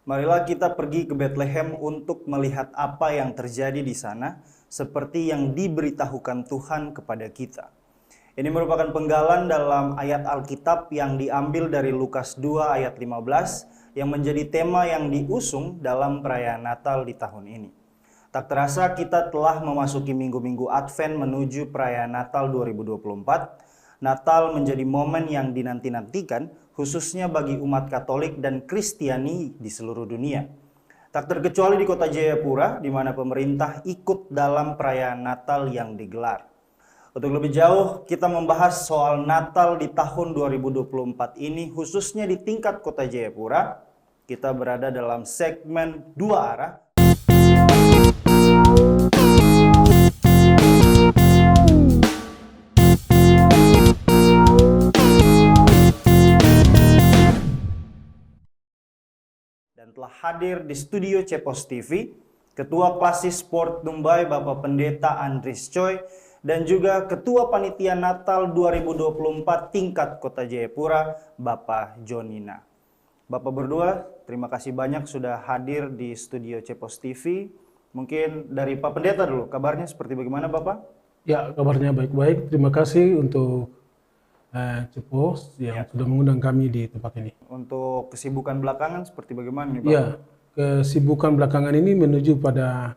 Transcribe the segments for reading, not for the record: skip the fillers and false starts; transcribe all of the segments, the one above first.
Marilah kita pergi ke Bethlehem untuk melihat apa yang terjadi di sana, seperti yang diberitahukan Tuhan kepada kita. Ini merupakan penggalan dalam ayat Alkitab yang diambil dari Lukas 2 ayat 15, yang menjadi tema yang diusung dalam perayaan Natal di tahun ini. Tak terasa kita telah memasuki minggu-minggu Advent menuju perayaan Natal 2024. Natal menjadi momen yang dinanti-nantikan, khususnya bagi umat Katolik dan Kristiani di seluruh dunia. Tak terkecuali di kota Jayapura, di mana pemerintah ikut dalam perayaan Natal yang digelar. Untuk lebih jauh, kita membahas soal Natal di tahun 2024 ini, khususnya di tingkat kota Jayapura. Kita berada dalam segmen Dua Arah. Dan telah hadir di studio Cepos TV, Ketua Klasis Sport Dumbai Bapak Pendeta Andris Choi, dan juga Ketua Panitia Natal 2024 tingkat Kota Jayapura, Bapak Jonina. Bapak berdua, terima kasih banyak sudah hadir di studio Cepos TV. Mungkin dari Pak Pendeta dulu, kabarnya seperti bagaimana Bapak? Ya, kabarnya baik-baik. Terima kasih untuk Cepos yang sudah mengundang kami di tempat ini. Untuk kesibukan belakangan seperti bagaimana nih Bapak? Ya, kesibukan belakangan ini menuju pada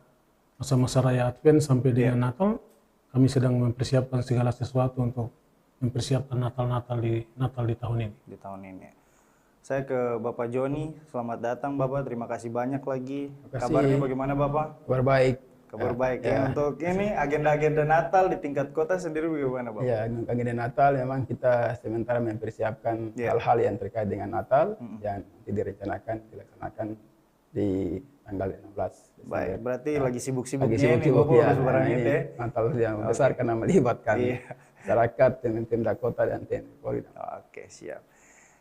masa-masa raya Advent sampai dengan Natal. Kami sedang mempersiapkan segala sesuatu untuk mempersiapkan Natal di tahun ini. Di tahun ini. Saya ke Bapak Joni, selamat datang Bapak, terima kasih banyak lagi. Kabarnya bagaimana Bapak? Kabar baik. Kabar baik ya. Untuk ini agenda-agenda Natal di tingkat kota sendiri bagaimana Bapak? Ya, agenda Natal memang kita sementara mempersiapkan hal-hal yang terkait dengan Natal yang nanti dilaksanakan di tanggal 16. Baik, berarti lagi sibuk-sibuknya ini Bapak ya, ini Natal yang besar karena melibatkan masyarakat, Pemda Kota dan TNI Polri. Oke, siap.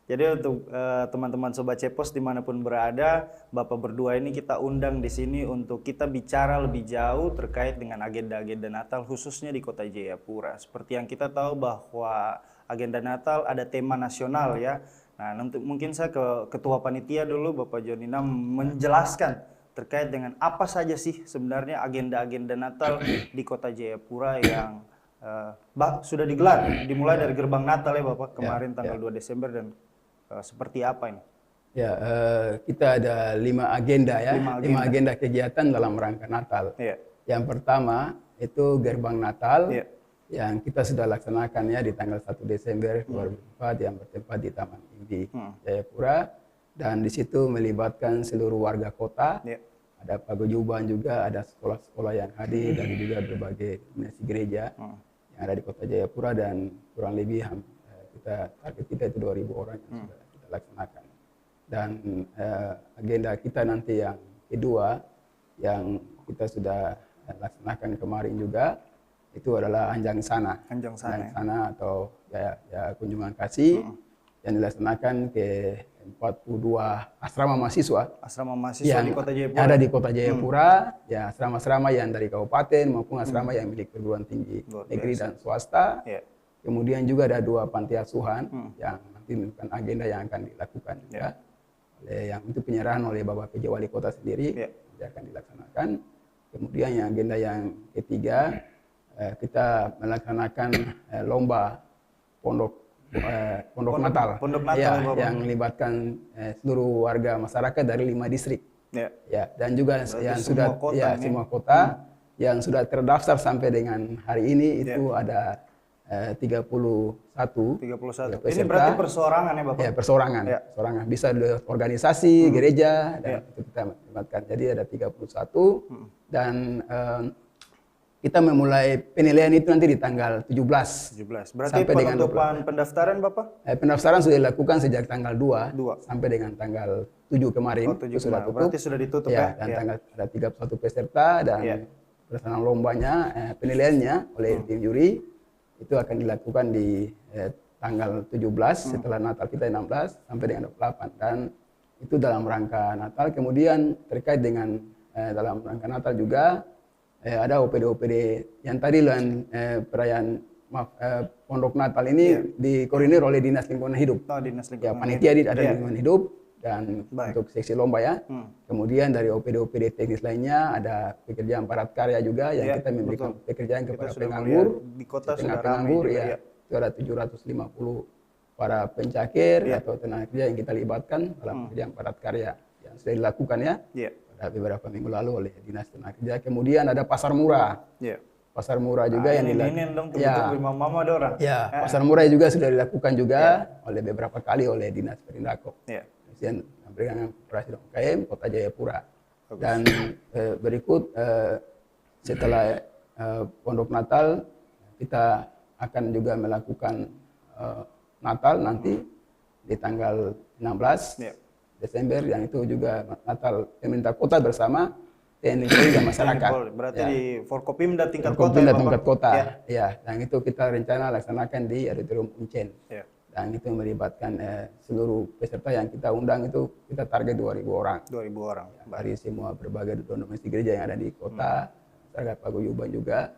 Jadi untuk teman-teman Sobat Cepos dimanapun berada, Bapak berdua ini kita undang di sini untuk kita bicara lebih jauh terkait dengan agenda-agenda Natal khususnya di kota Jayapura. Seperti yang kita tahu bahwa agenda Natal ada tema nasional ya. Nah, mungkin saya ke Ketua Panitia dulu, Bapak Jonina, menjelaskan terkait dengan apa saja sih sebenarnya agenda-agenda Natal di kota Jayapura yang sudah digelar, dimulai dari gerbang Natal ya Bapak, kemarin tanggal 2 Desember dan seperti apa ini? Ya, kita ada 5 agenda ya, 5 agenda kegiatan dalam rangka Natal. Yang pertama itu gerbang Natal yang kita sudah laksanakan ya di tanggal 1 Desember 2004 yang bertempat di Taman Imbi Jayapura, dan di situ melibatkan seluruh warga kota. Ada paguyuban juga, ada sekolah-sekolah yang hadir dan juga berbagai denominasi gereja yang ada di kota Jayapura, dan kurang lebih target kita itu 2.000 orang yang sudah kita laksanakan. Dan agenda kita nanti yang kedua yang kita sudah laksanakan kemarin juga itu adalah Anjang Sana. Anjang Sana atau ya kunjungan kasih yang dilaksanakan ke 42 asrama mahasiswa. Asrama mahasiswa yang di Kota Jayapura. Ada di Kota Jayapura, ya asrama-asrama yang dari kabupaten maupun asrama yang milik perguruan tinggi negeri dan swasta. Kemudian juga ada 2 panti asuhan yang nanti merupakan agenda yang akan dilakukan juga. Yang itu penyerahan oleh Bapak PJ Wali Kota sendiri yang akan dilaksanakan. Kemudian yang agenda yang ketiga, kita melaksanakan lomba pondok Natal, yang melibatkan seluruh warga masyarakat dari 5 distrik. Dan juga yang sudah semua kota yang sudah terdaftar sampai dengan hari ini itu ada 31 peserta. Ini berarti perseorangan ya Bapak? Ya, perseorangan. Bisa dari organisasi, gereja, dan itu kita melibatkan. Jadi ada 31 dan kita memulai penilaian itu nanti di tanggal 17. Berarti sampai dengan pendaftaran Bapak? Pendaftaran sudah dilakukan sejak tanggal 2 sampai dengan tanggal 7 kemarin. 7 itu sudah tutup. Berarti sudah ditutup ya? Dan tanggal ada 31 peserta dan pelaksanaan lombanya, penilaiannya oleh tim juri itu akan dilakukan di tanggal 17 setelah Natal kita 16 sampai dengan 28, dan itu dalam rangka Natal. Kemudian terkait dengan dalam rangka Natal juga ada OPD-OPD yang tadi perayaan Pondok Natal ini dikoordinir oleh Dinas Lingkungan Hidup. Dinas Lingkungan Panitia ada Lingkungan Hidup, dan untuk seksi lomba ya. Kemudian dari OPD teknis lainnya ada pekerjaan padat karya juga yang kita memberikan pekerjaan kepada penganggur. Di kota sudah penganggur juga, ya. Itu ada 750 para pencakir atau tenaga kerja yang kita libatkan dalam pekerjaan padat karya yang sudah dilakukan ya. Pada beberapa minggu lalu oleh Dinas Tenaga Kerja. Kemudian ada pasar murah. Pasar murah juga yang dilakukan. Mama ada orang. Ya, pasar murah juga sudah dilakukan juga oleh beberapa kali oleh Dinas Perindako. Kemudian memberikan operasi UMKM Kota Jayapura. Dan berikut setelah Pondok Natal kita akan juga melakukan Natal nanti di tanggal 16 Desember, yang itu juga Natal pemerintah kota bersama TNI dan masyarakat. Berarti di Forkopimda tingkat kota. Ya, dan itu kita rencana laksanakan di Auditorium Uncen. Dan itu melibatkan seluruh peserta yang kita undang, itu kita target 2.000 orang. 2.000 orang. Ya, dari semua berbagai domestik gereja yang ada di kota, masyarakat paguyuban juga,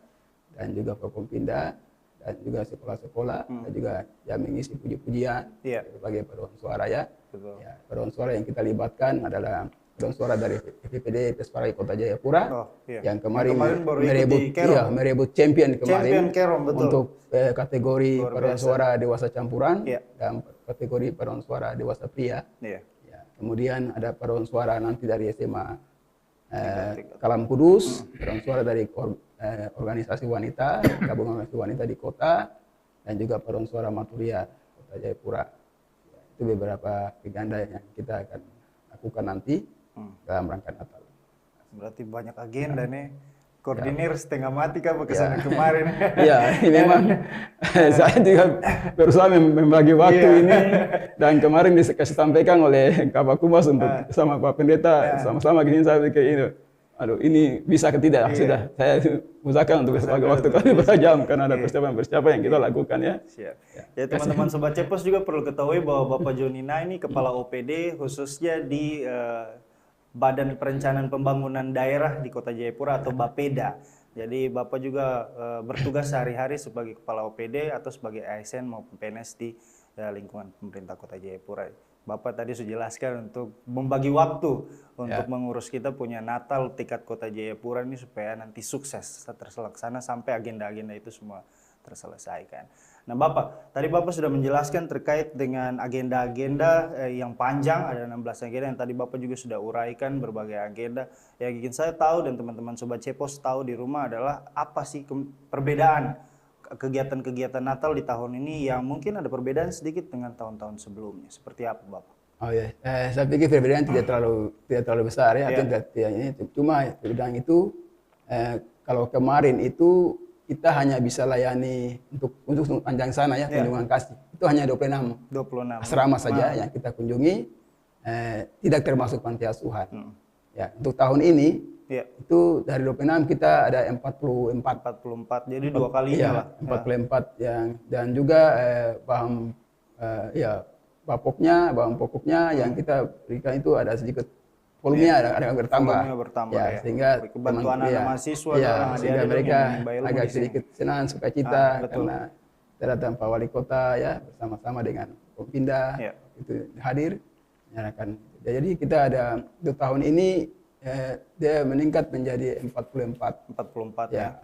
dan juga Forkopimda, dan juga sekolah-sekolah, dan juga yang mengisi puji-pujian berbagai paduan suara ya. Ya, paduan suara yang kita libatkan adalah paduan suara dari FPPD Pesparai Kota Jayapura yang kemarin merebut champion kemarin untuk kategori paduan suara dewasa campuran dan kategori paduan suara dewasa pria. Ya, kemudian ada paduan suara nanti dari SMA Kalam Kudus, paduan suara dari organisasi wanita, gabungan organisasi wanita di kota, dan juga paduan suara Maturia Kota Jayapura. Itu beberapa agenda yang kita akan lakukan nanti dalam rangka Natal. Berarti banyak agenda nih. Koordinir setengah mati kan kesana kemarin. Ya, ini memang saya juga berusaha membagi waktu ini, dan kemarin dikasih sampaikan oleh Kabak Humas untuk sama Pak Pendeta sama-sama gini, saya pikir ini. Aduh, ini bisa ke tidak? Sudah, saya usahakan untuk bagi waktu kami berapa jam karena ada persiapan yang kita lakukan ya. Siap. Ya, teman-teman Sobat Cepos juga perlu ketahui bahwa Bapak Jonina ini Kepala OPD khususnya di Badan Perencanaan Pembangunan Daerah di Kota Jayapura atau Bapeda. Jadi Bapak juga bertugas sehari-hari sebagai Kepala OPD atau sebagai ASN maupun PNS di lingkungan pemerintah Kota Jayapura. Bapak tadi sudah jelaskan untuk membagi waktu untuk mengurus kita punya Natal tingkat Kota Jayapura ini supaya nanti sukses terlaksana sampai agenda-agenda itu semua terselesaikan. Nah Bapak, tadi Bapak sudah menjelaskan terkait dengan agenda-agenda yang panjang, ada 16 agenda yang tadi Bapak juga sudah uraikan berbagai agenda. Yang ingin saya tahu dan teman-teman Sobat Cepos tahu di rumah adalah apa sih perbedaan kegiatan-kegiatan Natal di tahun ini yang mungkin ada perbedaan sedikit dengan tahun-tahun sebelumnya. Seperti apa Bapak? Oh ya, saya pikir perbedaan tidak terlalu besar ya. Cuma perbedaan itu kalau kemarin itu kita hanya bisa layani untuk panjang sana ya, kunjungan kasih. Itu hanya 26 asrama saja yang kita kunjungi, tidak termasuk panti asuhan. Ya, untuk tahun ini itu dari 26 kita ada 44. Jadi 2 kalinya lah. 44 yang, dan juga bahan pokoknya yang kita berikan itu ada sedikit volumenya ada bertambah. Ya, sehingga kebantuan anak mahasiswa sehingga mereka agak sedikit senang, sukacita karena datang Pak Wali Kota ya bersama-sama dengan Pempinda itu hadir menyerahkan. Jadi kita ada untuk tahun ini dia meningkat menjadi 44 ya.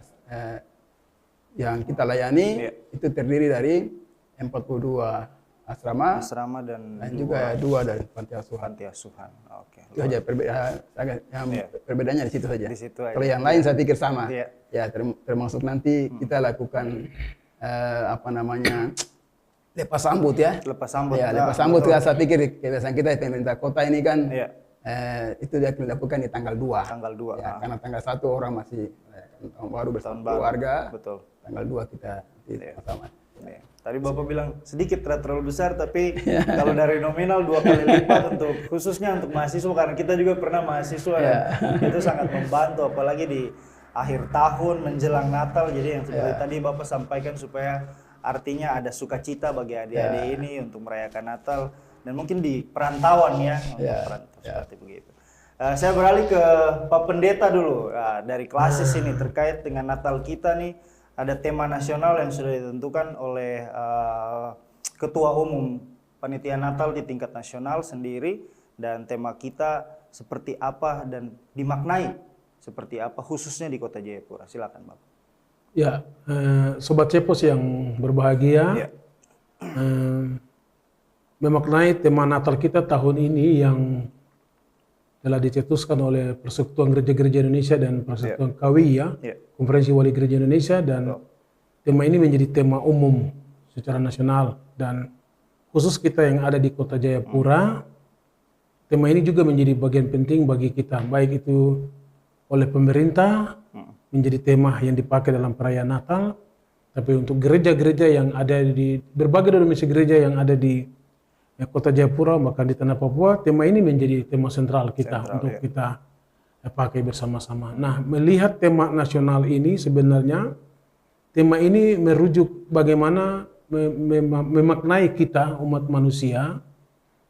Yang kita layani itu terdiri dari 42 asrama dan juga 2 dari panti asuhan. Oke. Itu saja perbedaannya di situ saja. Kalau yang lain saya pikir sama. Ya, termasuk nanti kita lakukan lepas sambut ya. Lepas sambut. Ya, lepas sambut saya pikir kebiasaan kita pemerintah kota ini kan itu dia dilakukan di tanggal 2. Ya, karena tanggal 1 orang masih tahun baru bersama keluarga. Betul. Tanggal 2 kita sama. Tadi Bapak bilang sedikit terlalu besar, tapi kalau dari nominal 2 kali lipat untuk khususnya untuk mahasiswa, karena kita juga pernah mahasiswa itu sangat membantu, apalagi di akhir tahun menjelang Natal. Jadi yang seperti tadi Bapak sampaikan supaya artinya ada sukacita bagi adik-adik ini untuk merayakan Natal dan mungkin di perantauan seperti begitu. Saya beralih ke Pak Pendeta dulu dari Klasis ini terkait dengan Natal kita nih. Ada tema nasional yang sudah ditentukan oleh Ketua Umum Panitia Natal di tingkat nasional sendiri, dan tema kita seperti apa dan dimaknai seperti apa khususnya di Kota Jayapura. Silakan Bapak. Ya, Sobat Cepos yang berbahagia, memaknai tema Natal kita tahun ini yang telah dicetuskan oleh Persekutuan Gereja-Gereja Indonesia dan Persekutuan KWI Konferensi Wali Gereja Indonesia, dan tema ini menjadi tema umum secara nasional dan khusus kita yang ada di Kota Jayapura. Tema ini juga menjadi bagian penting bagi kita, baik itu oleh pemerintah menjadi tema yang dipakai dalam perayaan Natal, tapi untuk gereja-gereja yang ada di berbagai denominasi gereja yang ada di Kota Jayapura, bahkan di tanah Papua, tema ini menjadi tema sentral kita untuk kita pakai bersama-sama. Nah, melihat tema nasional ini sebenarnya tema ini merujuk bagaimana memaknai kita umat manusia,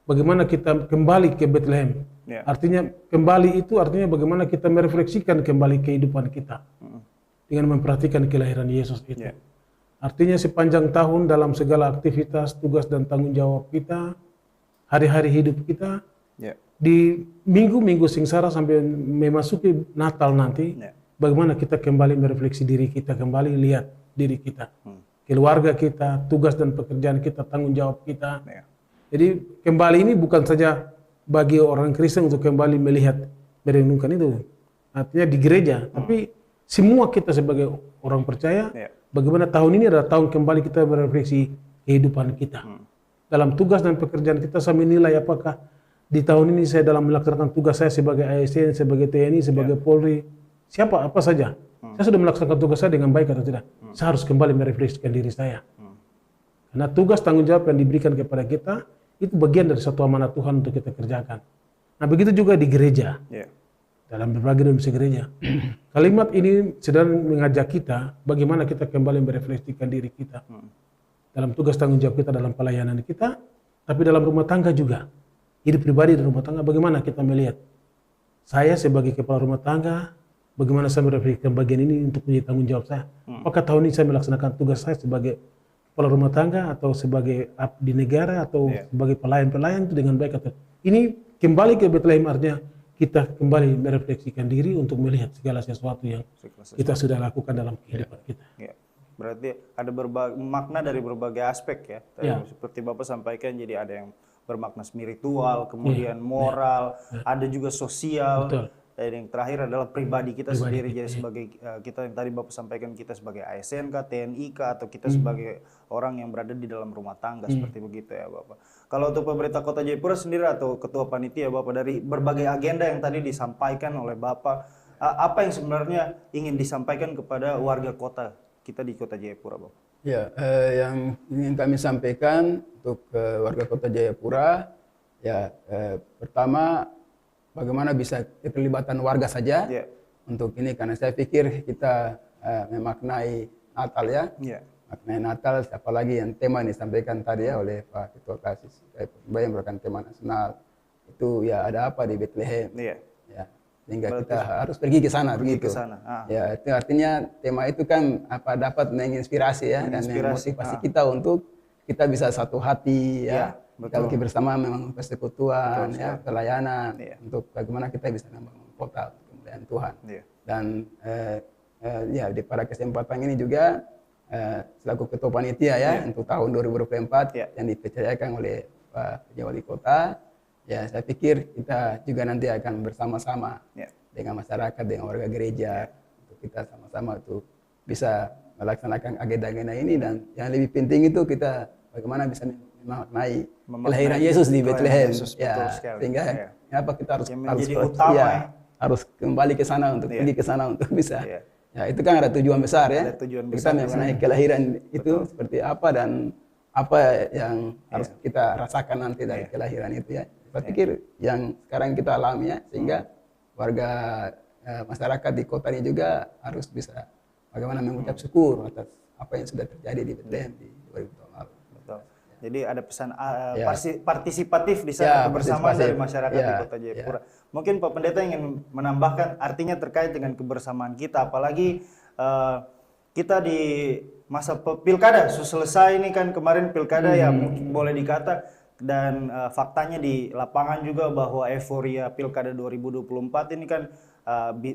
bagaimana kita kembali ke Bethlehem. Artinya kembali itu artinya bagaimana kita merefleksikan kembali kehidupan kita dengan memperhatikan kelahiran Yesus itu. Artinya sepanjang tahun dalam segala aktivitas, tugas dan tanggung jawab kita, hari-hari hidup kita, di minggu-minggu sengsara sampai memasuki Natal nanti, bagaimana kita kembali merefleksi diri kita, kembali lihat diri kita, keluarga kita, tugas dan pekerjaan kita, tanggung jawab kita. Jadi kembali ini bukan saja bagi orang Kristen untuk kembali melihat, merenungkan itu, artinya di gereja, tapi semua kita sebagai orang percaya, bagaimana tahun ini adalah tahun kembali kita merefleksi kehidupan kita. Dalam tugas dan pekerjaan kita saya menilai apakah di tahun ini saya dalam melaksanakan tugas saya sebagai ASN, sebagai TNI, sebagai Polri, siapa apa saja. Saya sudah melaksanakan tugas saya dengan baik atau tidak. Saya harus kembali merefleksikan diri saya. Karena tugas tanggung jawab yang diberikan kepada kita itu bagian dari satu amanat Tuhan untuk kita kerjakan. Nah, begitu juga di gereja. Dalam berbagai denominasi gereja. Kalimat ini sedang mengajak kita bagaimana kita kembali merefleksikan diri kita. Dalam tugas tanggung jawab kita dalam pelayanan kita, tapi dalam rumah tangga juga. Hidup pribadi dan rumah tangga, bagaimana kita melihat. Saya sebagai kepala rumah tangga, bagaimana saya merefleksikan bagian ini untuk menjadi tanggung jawab saya. Apakah tahun ini saya melaksanakan tugas saya sebagai kepala rumah tangga atau sebagai abdi negara atau sebagai pelayan-pelayan itu dengan baik atau ini kembali ke Bethlehem, artinya kita kembali merefleksikan diri untuk melihat segala sesuatu yang kita sudah lakukan dalam kehidupan kita. Berarti ada makna dari berbagai aspek ya. Seperti Bapak sampaikan, jadi ada yang bermakna spiritual, kemudian moral, ada juga sosial. Dan yang terakhir adalah pribadi kita sendiri, jadi sebagai kita yang tadi Bapak sampaikan, kita sebagai ASN kah, TNI kah, atau kita sebagai orang yang berada di dalam rumah tangga, seperti begitu ya Bapak. Kalau untuk pemerintah Kota Jayapura sendiri atau Ketua Panitia Bapak, dari berbagai agenda yang tadi disampaikan oleh Bapak, apa yang sebenarnya ingin disampaikan kepada warga kota kita di Kota Jayapura Bapak? Ya, yang ingin kami sampaikan untuk warga Kota Jayapura, ya pertama, bagaimana bisa keterlibatan warga saja untuk ini, karena saya pikir kita memaknai Natal ya, maknai Natal, apalagi yang tema yang disampaikan tadi ya oleh Pak Ketua Kasis, yang merupakan tema nasional itu ya ada apa di Bethlehem, ya sehingga kita harus pergi ke sana begitu. Ya itu artinya tema itu kan apa dapat menginspirasi ya dan memotivasi kita untuk kita bisa satu hati ya. Kalau bersama memang persekutuan, ya, pelayanan, untuk bagaimana kita bisa membangun kota untuk kemuliaan Tuhan. Dan ya di pada kesempatan ini juga selaku Ketua Panitia ya untuk tahun 2024 yang dipercayakan oleh Pak Wali Kota, ya saya pikir kita juga nanti akan bersama-sama dengan masyarakat, dengan warga gereja, untuk kita sama-sama tuh bisa melaksanakan agenda-agenda ini, dan yang lebih penting itu kita bagaimana bisa memaknai kelahiran Yesus di Bethlehem, ya, sehingga apa kita harus kembali ke sana untuk pergi ke sana untuk bisa, ya itu kan ada tujuan besar ya, kita memaknai kelahiran itu seperti apa dan apa yang harus kita rasakan nanti dari kelahiran itu ya. Saya pikir yang sekarang kita alami ya, sehingga warga masyarakat di kota ini juga harus bisa bagaimana mengucap syukur atas apa yang sudah terjadi di Bethlehem di 2000 tahun lalu. Jadi ada pesan partisipatif di sana, kebersamaan dari masyarakat di Kota Jayapura. Mungkin Pak Pendeta ingin menambahkan artinya terkait dengan kebersamaan kita, apalagi kita di masa pilkada selesai ini kan kemarin pilkada ya, mungkin boleh dikata Dan faktanya di lapangan juga bahwa euforia Pilkada 2024 ini kan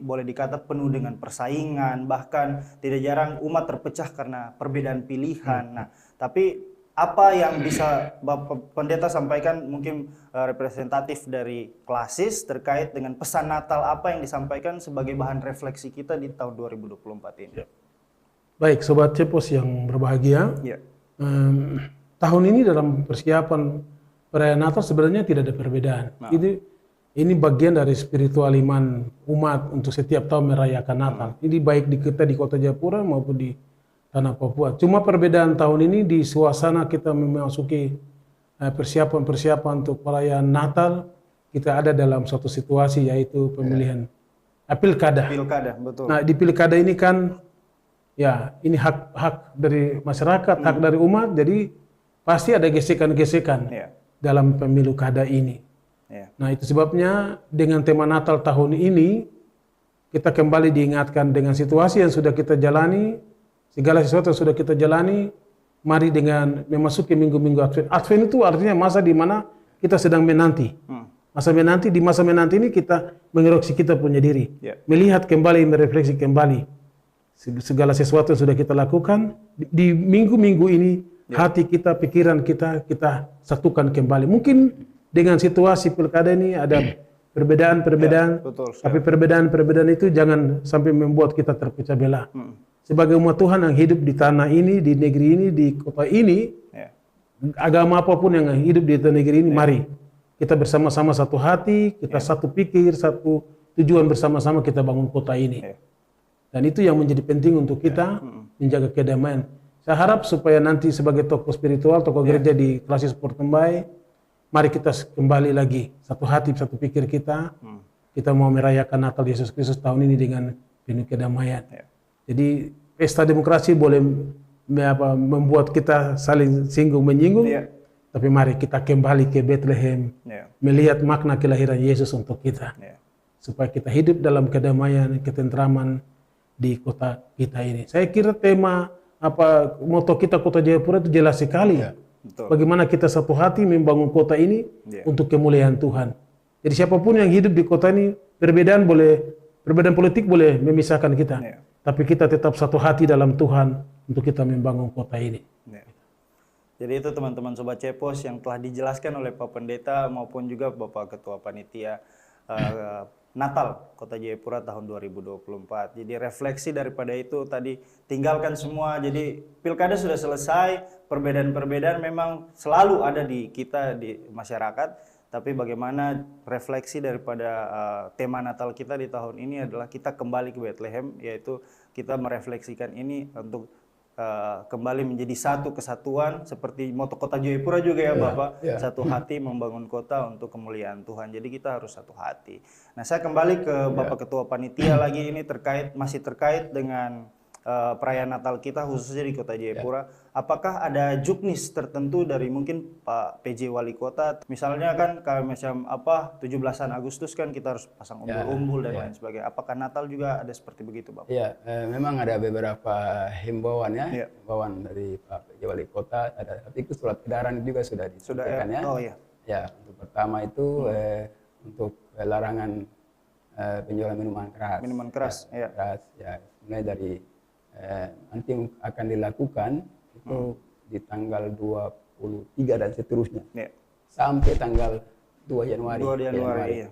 boleh dikata penuh dengan persaingan, bahkan tidak jarang umat terpecah karena perbedaan pilihan. Nah, tapi apa yang bisa Bapak Pendeta sampaikan mungkin representatif dari Klasis terkait dengan pesan Natal apa yang disampaikan sebagai bahan refleksi kita di tahun 2024 ini? Baik, Sobat Cepos yang berbahagia. Tahun ini dalam persiapan perayaan Natal sebenarnya tidak ada perbedaan. Ini bagian dari spiritual iman umat untuk setiap tahun merayakan Natal. Ini baik kita di Kota Jayapura maupun di Tanah Papua. Cuma perbedaan tahun ini di suasana kita memasuki persiapan untuk perayaan Natal, kita ada dalam suatu situasi yaitu pemilihan pilkada. Pilkada, betul. Nah, di pilkada ini kan ya ini hak dari masyarakat, hak dari umat, jadi pasti ada gesekan-gesekan dalam pemilu kada ini. Nah, itu sebabnya dengan tema Natal tahun ini kita kembali diingatkan dengan situasi yang sudah kita jalani, segala sesuatu yang sudah kita jalani, mari dengan memasuki minggu-minggu Advent. Advent itu artinya masa di mana kita sedang menanti. Di masa menanti ini kita mengeroksi kita punya diri. Melihat kembali, merefleksi kembali segala sesuatu yang sudah kita lakukan. Di minggu-minggu ini, hati kita, pikiran kita satukan kembali. Mungkin dengan situasi pilkada ini ada perbedaan-perbedaan, tapi perbedaan-perbedaan itu jangan sampai membuat kita terpecah belah. Sebagai umat Tuhan yang hidup di tanah ini, di negeri ini, di kota ini, agama apapun yang hidup di negeri ini, mari kita bersama-sama satu hati, kita satu pikir, satu tujuan bersama-sama kita bangun kota ini. Dan itu yang menjadi penting untuk kita menjaga kedamaian. Saya harap supaya nanti sebagai tokoh spiritual, tokoh gereja di Klasis Portembai, mari kita kembali lagi satu hati, satu pikir kita. Kita mau merayakan Natal Yesus Kristus tahun ini dengan penuh kedamaian. Jadi pesta demokrasi boleh membuat kita saling singgung-menyinggung, tapi mari kita kembali ke Bethlehem, melihat makna kelahiran Yesus untuk kita, supaya kita hidup dalam kedamaian, ketentraman di kota kita ini. Saya kira tema moto kita Kota Jayapura itu jelas sekali. Bagaimana kita satu hati membangun kota ini untuk kemuliaan Tuhan. Jadi siapapun yang hidup di kota ini, perbedaan politik boleh memisahkan kita, tapi kita tetap satu hati dalam Tuhan untuk kita membangun kota ini. Jadi itu teman-teman Sobat Cepos yang telah dijelaskan oleh Pak Pendeta maupun juga Bapak Ketua Panitia Natal Kota Jayapura tahun 2024. Jadi refleksi daripada itu tadi, tinggalkan semua. Jadi pilkada sudah selesai, perbedaan-perbedaan memang selalu ada di kita, di masyarakat. Tapi bagaimana refleksi daripada tema Natal kita di tahun ini adalah kita kembali ke Bethlehem, yaitu kita merefleksikan ini untuk kembali menjadi satu kesatuan seperti moto Kota Jayapura juga ya Bapak, satu hati membangun kota untuk kemuliaan Tuhan. Jadi kita harus satu hati. Nah, saya kembali ke Bapak Ketua Panitia lagi, ini masih terkait dengan perayaan Natal kita khususnya di Kota Jayapura. Apakah ada juknis tertentu dari mungkin Pak PJ Wali Kota, misalnya kan macam 17-an Agustus kan kita harus pasang umbul-umbul dan lain sebagainya. Apakah Natal juga ada seperti begitu, Bapak? Ya, memang ada beberapa himbauan himbauan dari Pak PJ Wali Kota, tapi itu surat edaran juga sudah disampaikan ya. Untuk pertama itu untuk larangan penjualan minuman keras. Minuman keras, Mulai dari nanti akan dilakukan itu di tanggal 23 dan seterusnya sampai tanggal 2 Januari. 2 Januari.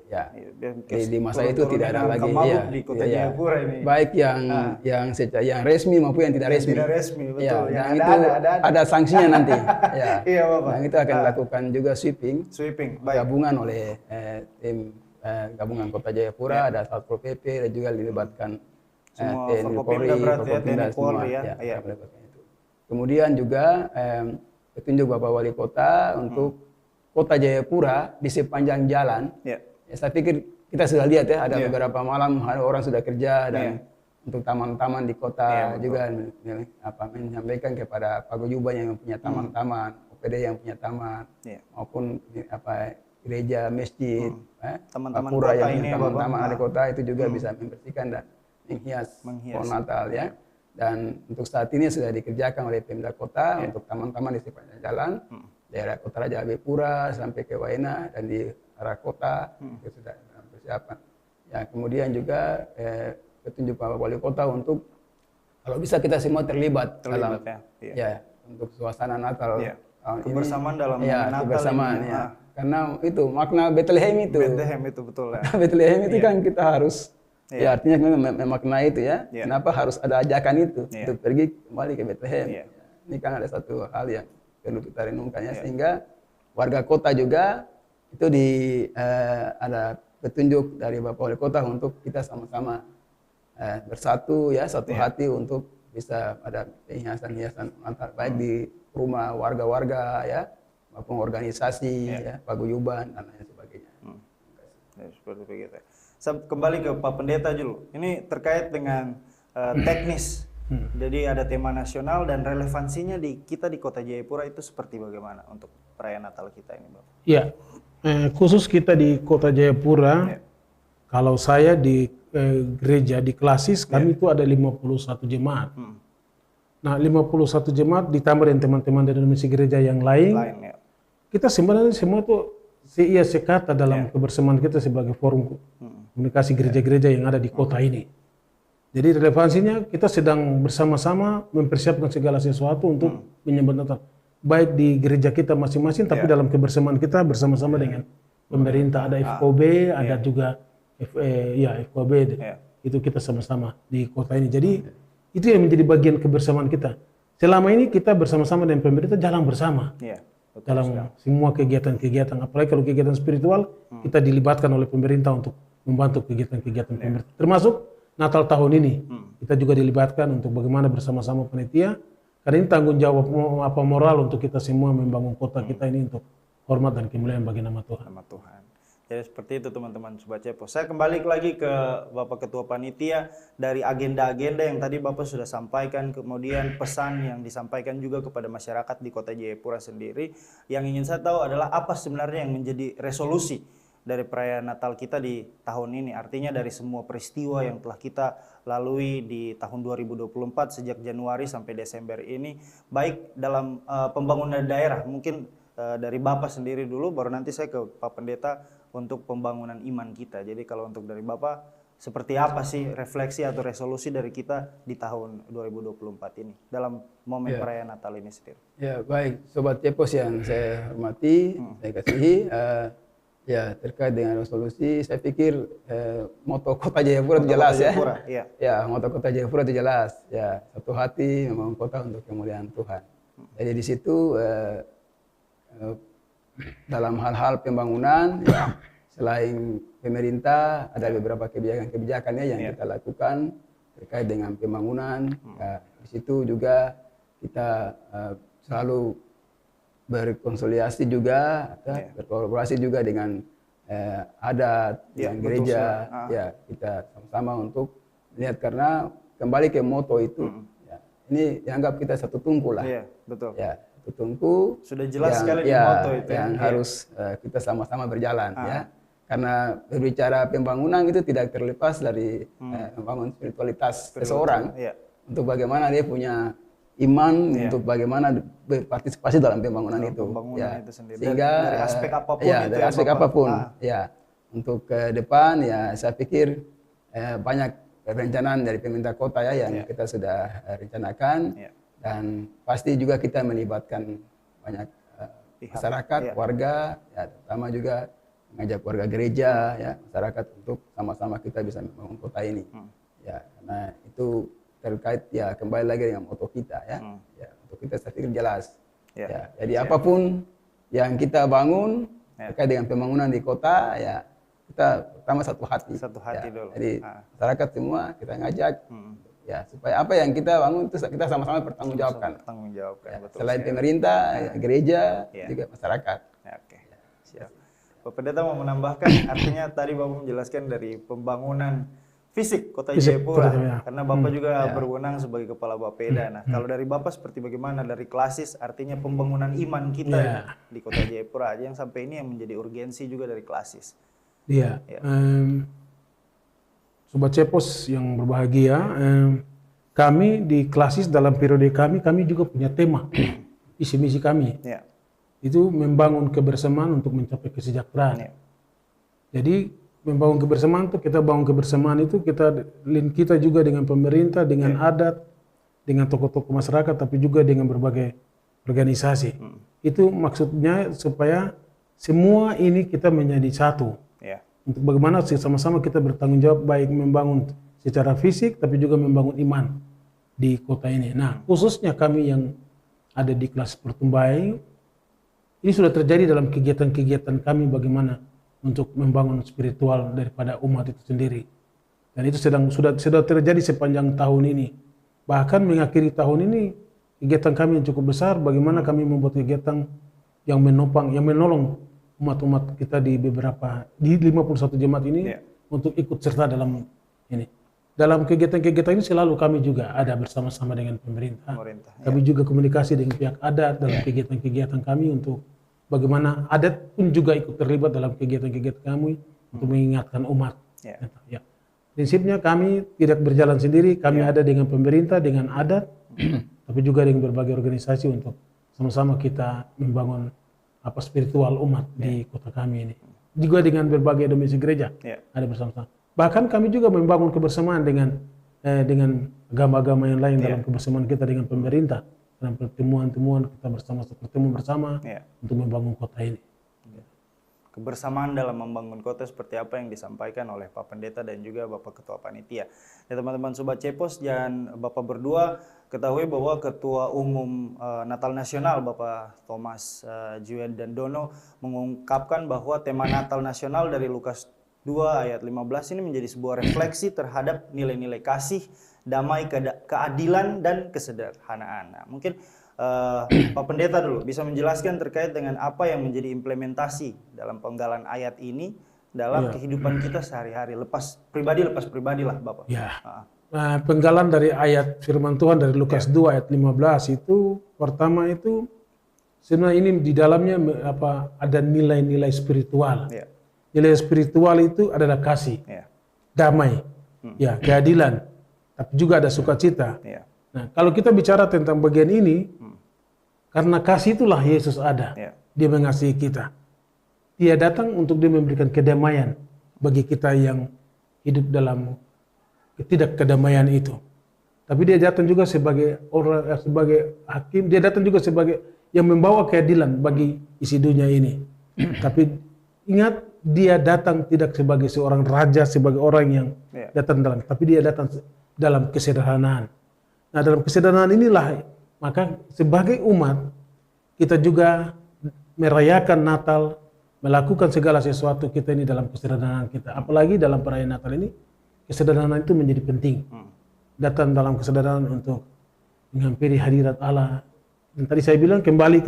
Jadi di masa itu tidak ada lagi di Kota Jayapura ini. Baik yang resmi maupun yang tidak resmi. Tidak resmi, betul. Dan itu ada sanksinya nanti. Iya, Bapak. Dan itu akan dilakukan juga sweeping. Baik. Gabungan oleh tim gabungan Kota Jayapura, ada Satpol PP dan juga dilibatkan TNI Polri, semua. Kemudian juga petunjuk Bapak Wali Kota untuk Kota Jayapura di sepanjang jalan. Saya pikir kita sudah lihat ada beberapa malam orang sudah kerja dan untuk taman-taman di kota juga menyampaikan kepada paguyuban yang punya taman-taman, OPD yang punya taman, maupun gereja, masjid, teman-teman pura kota yang ini, taman-taman di kota itu juga bisa membersihkan dan menghias pohon Natal Dan untuk saat ini sudah dikerjakan oleh Pemda Kota untuk taman-taman di sepanjang jalan. daerah Kota Raja Jayapura sampai ke Waena dan di arah kota itu sudah dalam persiapan. Ya, kemudian juga petunjuk Bapak Wali Kota untuk kalau bisa kita semua terlibat dalam ya untuk suasana Natal tahun kebersamaan ini. Dalam Natal kebersamaan ini. Ya. Karena itu makna Bethlehem itu. Bethlehem itu betul ya. Bethlehem itu kan kita harus ya artinya memaknai itu ya. Kenapa harus ada ajakan itu untuk pergi kembali ke Bethlehem. Ini kan ada satu hal yang perlu kita renungkan ya, sehingga warga kota juga itu ada petunjuk dari Bapak Wali Kota untuk kita sama-sama bersatu ya, satu hati untuk bisa ada hiasan-hiasan Natal baik di rumah warga-warga ya maupun organisasi ya, paguyuban dan lain sebagainya. Ya, seperti begitu. Saya kembali ke Pak Pendeta dulu. Ini terkait dengan teknis. Jadi ada tema nasional dan relevansinya di kita di Kota Jayapura itu seperti bagaimana untuk perayaan Natal kita ini, Bapak? Iya, khusus kita di Kota Jayapura, kalau saya di gereja di klasis kami itu ada 51 jemaat. Nah, 51 jemaat ditambah dengan teman-teman dari misi gereja yang lain. Kita sebenarnya semua tuh sekata dalam kebersamaan kita sebagai forum komunikasi gereja-gereja yang ada di kota ini. Jadi relevansinya kita sedang bersama-sama mempersiapkan segala sesuatu untuk menyambut Natal. Baik di gereja kita masing-masing, tapi dalam kebersamaan kita bersama-sama dengan pemerintah. Ada FKB, ada juga FKB. Itu kita sama-sama di kota ini. Jadi itu yang menjadi bagian kebersamaan kita. Selama ini kita bersama-sama dengan pemerintah jalan bersama. Dalam semua kegiatan-kegiatan. Apalagi kalau kegiatan spiritual, kita dilibatkan oleh pemerintah untuk membantu kegiatan-kegiatan pemerintah. Termasuk Natal tahun ini, kita juga dilibatkan untuk bagaimana bersama-sama panitia. Karena ini tanggung jawab moral untuk kita semua membangun kota kita ini untuk hormat dan kemuliaan bagi nama Tuhan. Nama Tuhan. Jadi seperti itu teman-teman Sobat Cepo. Saya kembali lagi ke Bapak Ketua Panitia dari agenda-agenda yang tadi Bapak sudah sampaikan, kemudian pesan yang disampaikan juga kepada masyarakat di Kota Jayapura sendiri. Yang ingin saya tahu adalah apa sebenarnya yang menjadi resolusi dari perayaan Natal kita di tahun ini. Artinya dari semua peristiwa yang telah kita lalui di tahun 2024 sejak Januari sampai Desember ini, baik dalam pembangunan daerah, mungkin dari Bapak sendiri dulu, baru nanti saya ke Pak Pendeta untuk pembangunan iman kita. Jadi kalau untuk dari Bapak, seperti apa sih refleksi atau resolusi dari kita di tahun 2024 ini dalam momen perayaan Natal ini sendiri? Ya, baik Sobat Cepos yang saya hormati, saya kasihi. Ya, terkait dengan resolusi, saya pikir moto Kota Jayapura itu jelas ya. Ya, moto Kota Jayapura itu jelas. Ya, satu hati membangun kota untuk kemuliaan Tuhan. Jadi di situ dalam hal-hal pembangunan, ya, selain pemerintah ada beberapa kebijakan-kebijakannya yang kita lakukan terkait dengan pembangunan. Ya, di situ juga kita selalu berkonsolidasi juga, berkolaborasi juga dengan adat, dengan gereja, ya kita sama-sama untuk melihat karena kembali ke moto itu, ya, ini dianggap kita satu tungku lah, betul. Ya, satu tungku. Sudah jelas sekali di moto itu yang harus kita sama-sama berjalan, ya, karena berbicara pembangunan itu tidak terlepas dari membangun spiritualitas seseorang, untuk bagaimana dia punya iman untuk bagaimana berpartisipasi dalam pembangunan itu. Itu sendiri. Sehingga dari aspek apapun ya, itu dari aspek apapun. Ya, untuk ke depan ya saya pikir banyak perencanaan dari pemerintah kota ya yang kita sudah rencanakan dan pasti juga kita melibatkan banyak masyarakat, warga, ya, terutama juga mengajak warga gereja, ya, masyarakat untuk sama-sama kita bisa membangun kota ini. Ya, karena itu terkait ya kembali lagi dengan moto kita ya, ya untuk kita saya pikir jelas. Ya, jadi apapun yang kita bangun terkait dengan pembangunan di kota ya kita pertama satu hati. Satu hati dulu. Jadi masyarakat semua kita ngajak ya supaya apa yang kita bangun itu kita sama-sama bertanggungjawabkan. Betul. Selain pemerintah, gereja, juga masyarakat. Oke. Siap. Pak Pendeta mau menambahkan, artinya tadi Bapak menjelaskan dari pembangunan fisik Kota Jayapura, karena Bapak juga berwenang sebagai Kepala Bapeda. Nah, kalau dari Bapak seperti bagaimana dari klasis, artinya pembangunan iman kita di Kota Jayapura, yang sampai ini yang menjadi urgensi juga dari klasis. Iya. Sobat Cepos yang berbahagia, kami di klasis dalam periode kami juga punya tema, visi misi kami. itu membangun kebersamaan untuk mencapai kesejahteraan. Jadi membangun kebersamaan itu, kita bangun kebersamaan itu, kita juga dengan pemerintah, dengan adat, dengan tokoh-tokoh masyarakat, tapi juga dengan berbagai organisasi. Itu maksudnya supaya semua ini kita menjadi satu. Untuk bagaimana sama-sama kita bertanggung jawab, baik membangun secara fisik, tapi juga membangun iman di kota ini. Nah, khususnya kami yang ada di kelas Pertumbai, ini sudah terjadi dalam kegiatan-kegiatan kami bagaimana untuk membangun spiritual daripada umat itu sendiri. Dan itu sudah terjadi sepanjang tahun ini. Bahkan mengakhiri tahun ini, kegiatan kami yang cukup besar, bagaimana kami membuat kegiatan yang menolong umat-umat kita di 51 jemaat ini untuk ikut serta dalam ini. Dalam kegiatan-kegiatan ini selalu kami juga ada bersama-sama dengan pemerintah. Kami juga komunikasi dengan pihak adat dalam kegiatan-kegiatan kami untuk bagaimana adat pun juga ikut terlibat dalam kegiatan-kegiatan kami untuk mengingatkan umat. Prinsipnya kami tidak berjalan sendiri, kami ada dengan pemerintah, dengan adat, tapi juga dengan berbagai organisasi untuk sama-sama kita membangun spiritual umat di kota kami ini. Juga dengan berbagai domisi gereja ada bersama-sama. Bahkan kami juga membangun kebersamaan dengan agama-agama yang lain dalam kebersamaan kita dengan pemerintah. Dalam pertemuan-temuan kita bertemu bersama untuk membangun kota ini. Kebersamaan dalam membangun kota seperti apa yang disampaikan oleh Pak Pendeta dan juga Bapak Ketua Panitia. Ya, teman-teman Sobat Cepos dan Bapak berdua ketahui bahwa Ketua Umum Natal Nasional Bapak Thomas Juwen dan Dono mengungkapkan bahwa tema Natal Nasional dari Lukas 2 ayat 15 ini menjadi sebuah refleksi terhadap nilai-nilai kasih, damai, keadilan, dan kesederhanaan. Nah, mungkin Pak Pendeta dulu bisa menjelaskan terkait dengan apa yang menjadi implementasi dalam penggalan ayat ini dalam kehidupan kita sehari-hari, lepas pribadi lah Bapak. Nah, penggalan dari ayat firman Tuhan dari Lukas 2 ayat 15 itu pertama itu sebenarnya ini di dalamnya ada nilai-nilai spiritual. Nilai spiritual itu adalah kasih, damai, keadilan, tapi juga ada sukacita. Nah, kalau kita bicara tentang bagian ini, karena kasih itulah Yesus ada. Dia mengasihi kita. Dia datang untuk dia memberikan kedamaian bagi kita yang hidup dalam ketidakkedamaian itu. Tapi dia datang juga sebagai hakim. Dia datang juga sebagai yang membawa keadilan bagi isi dunia ini. Tapi ingat, dia datang tidak sebagai seorang raja, sebagai orang yang datang tapi dia datang dalam kesederhanaan. Nah, dalam kesederhanaan inilah maka sebagai umat kita juga merayakan Natal, melakukan segala sesuatu kita ini dalam kesederhanaan kita. Apalagi dalam perayaan Natal ini, kesederhanaan itu menjadi penting. Datang dalam kesederhanaan untuk menghampiri hadirat Allah. Dan tadi saya bilang kembali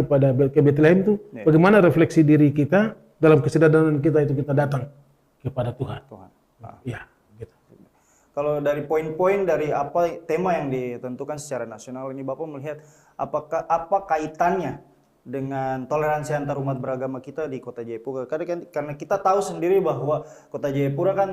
ke Bethlehem itu, bagaimana refleksi diri kita dalam kesederhanaan kita itu kita datang kepada Tuhan. Gitu. Kalau dari poin-poin dari tema yang ditentukan secara nasional ini, Bapak melihat apa kaitannya dengan toleransi antar umat beragama kita di Kota Jayapura? Karena kita tahu sendiri bahwa Kota Jayapura kan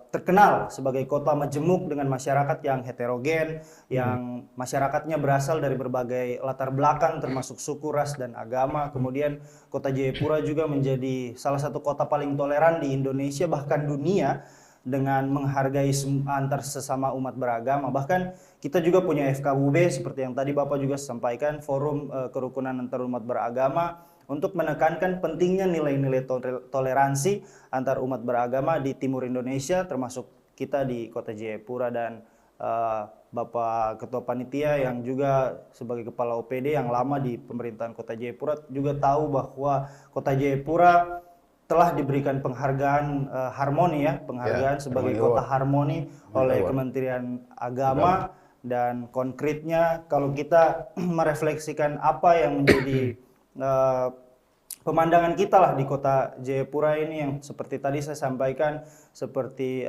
terkenal sebagai kota majemuk dengan masyarakat yang heterogen, yang masyarakatnya berasal dari berbagai latar belakang termasuk suku, ras, dan agama. Kemudian Kota Jayapura juga menjadi salah satu kota paling toleran di Indonesia bahkan dunia, dengan menghargai antar sesama umat beragama. Bahkan kita juga punya FKUB seperti yang tadi Bapak juga sampaikan, Forum Kerukunan Antar Umat Beragama, untuk menekankan pentingnya nilai-nilai toleransi antar umat beragama di timur Indonesia, termasuk kita di Kota Jayapura. Dan Bapak Ketua Panitia yang juga sebagai Kepala OPD yang lama di pemerintahan Kota Jayapura juga tahu bahwa Kota Jayapura telah diberikan penghargaan harmoni penghargaan sebagai kota harmoni oleh Kementerian Agama. Dan konkretnya kalau kita merefleksikan apa yang menjadi pemandangan kita lah di Kota Jayapura ini, yang seperti tadi saya sampaikan, seperti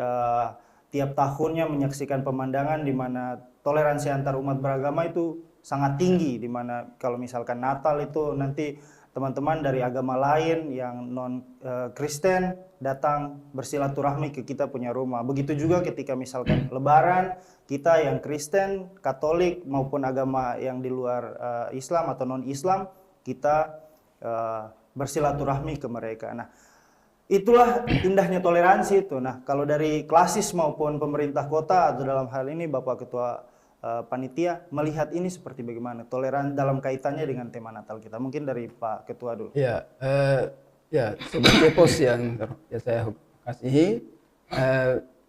tiap tahunnya menyaksikan pemandangan di mana toleransi antar umat beragama itu sangat tinggi, di mana kalau misalkan Natal itu nanti teman-teman dari agama lain yang non-Kristen datang bersilaturahmi ke kita punya rumah. Begitu juga ketika misalkan Lebaran, kita yang Kristen, Katolik maupun agama yang di luar Islam atau non-Islam, kita bersilaturahmi ke mereka. Nah, itulah indahnya toleransi itu. Nah, kalau dari klasis maupun pemerintah kota atau dalam hal ini Bapak Ketua Panitia melihat ini seperti bagaimana toleran dalam kaitannya dengan tema Natal kita. Mungkin dari Pak Ketua dulu. Ya, sebagai pos yang saya kasihi